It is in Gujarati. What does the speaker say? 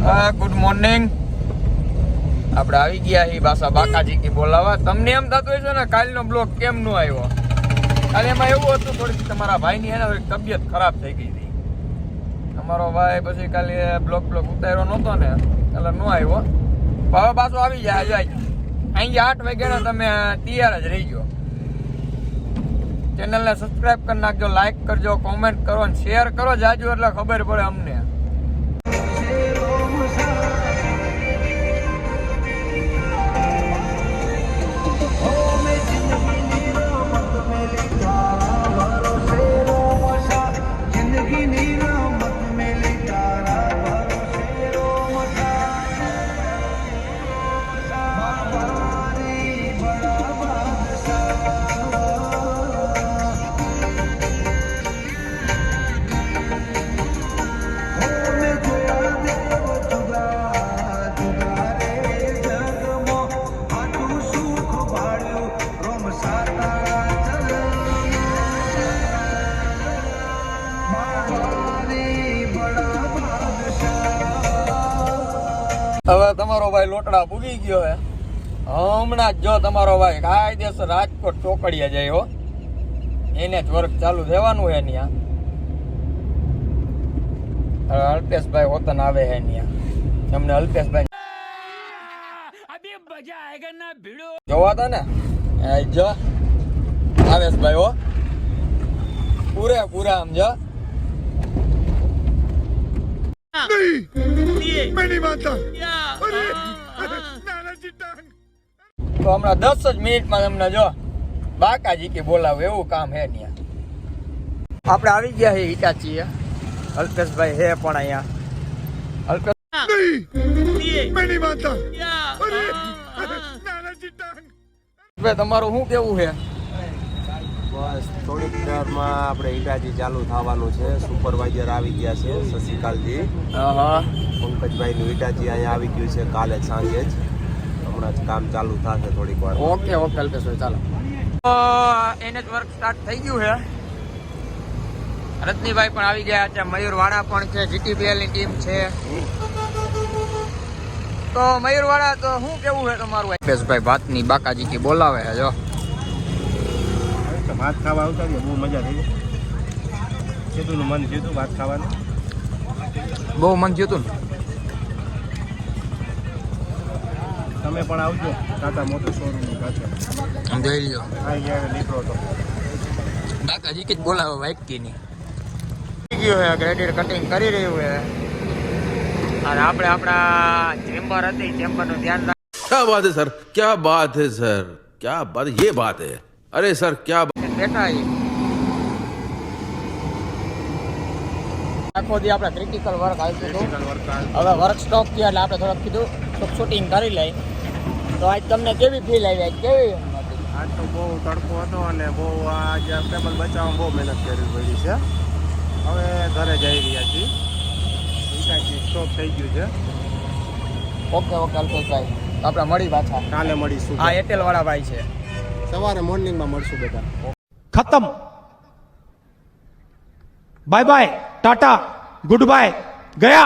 Good morning. આપણે આવી ગયા છીએ બાસા બાકાજી કી બોલાવા. તમને એમ થતું હોય છે ને કાલનો બ્લોગ કેમ નો આવ્યો? કાલે એમાં એવું હતું થોડીક તમારા ભાઈની એને તબિયત ખરાબ થઈ ગઈ હતી. તમારો ભાઈ પછી કાલે બ્લોગ ઉતાર્યો નહોતો ને એટલે નો આવ્યો. હવે પાછો આવી જાય અહીં 8 વાગ્યાના તમે તૈયાર જ રહી ગયો. ચેનલને સબસ્ક્રાઇબ કરી નાખજો, લાઈક કરજો, કોમેન્ટ કરો અને શેર કરો જાજો એટલે ખબર પડે અમને. હવે તમારો ભાઈ લોટડા પૂગી ગયો હે. હમણાં જ જો તમારો ભાઈ કાયદેસર રાજકોટ ચોકડીએ જાય હો. એને જ વર્ક ચાલુ રહેવાનું હે ત્યાં. અલ્પેશભાઈ હોતન આવે હે ત્યાં. તમને અલ્પેશભાઈ જોવા તા ને જો આવેશભાઈ હો પૂરા આમ જો. તો હમણાં 10 જ મિનિટમાં તમને જો બાકાજી કે બોલાવે એવું કામ હે ત્યાં. આપણે આવી ગયા છે હિટાચી. અલ્પેશભાઈ હે પણ અહીંયા તમારું શું કેવું છે? બસ થોડીક વારમાં આપણે હિટાચી ચાલુ થવાનું છે. સુપરવાઇઝર આવી ગયા છે શશિકાલજી. પંકજભાઈનું હિટાચી અહીંયા આવી ગયું છે કાલે સાંજે જ. હમણાં જ કામ ચાલુ થશે થોડીક વાર. ઓકે અલ્પેશભાઈ ચાલો. એને જ વર્ક સ્ટાર્ટ થઈ ગયું છે. રત્નીભાઈ પણ આવી ગયા છે, મયુરવાળા પણ છે, જીટીપીએલ ની ટીમ છે. તો મયુરવાળા તો શું કેવું છે તમારું? અલ્પેશભાઈ ભાતની બાકાજી કી બોલાવે છે જો. ભાત ખાવા આવતા બહુ મજા થઈ ગઈ. કીધું મન થયું ભાત ખાવાનું. બહુ મન થયું હતું ને. તમે પણ આવજો ટાટા મોટું શોરૂમ પાસે. જોઈ લ્યો આ ગયા નીકળો તો બાકાજી કી બોલાવે વાઈકી ની. ગયો છે ગ્રેડર કટિંગ કરી રહ્યું છે. અને આપણે આપણા ચેમ્બર હતી ચેમ્બરનું ધ્યાન રાખ. क्या बात है सर, क्या बात है सर, क्या बात, ये बात है. अरे सर क्या બેઠા આખો દી આપણે ક્રિટિકલ વર્ક હાલતું હતું. હવે વર્ક સ્ટોપ થયા એટલે આપણે થોડુંક કીધું તો શૂટિંગ કરી લઈ. તો આજ તમને કેવી ફીલ આવી? કેવી આજ તો બહુ તડકો હતો અને બહુ આજે ટેબલ બચાવવામાં બહુ મહેનત કરવી પડી છે. હવે ઘરે જઈ રહ્યા છીએ. હિટાચી સ્ટોપ થઈ ગયું છે. ઓકે અલ્પેશભાઈ આપણે મળી પાછા કાલે મળીશું. આ એરટેલ વાળા ભાઈ છે. સવારે મોર્નિંગમાં મળશું બધા. खत्म, bye bye, ta ta, goodbye, गया.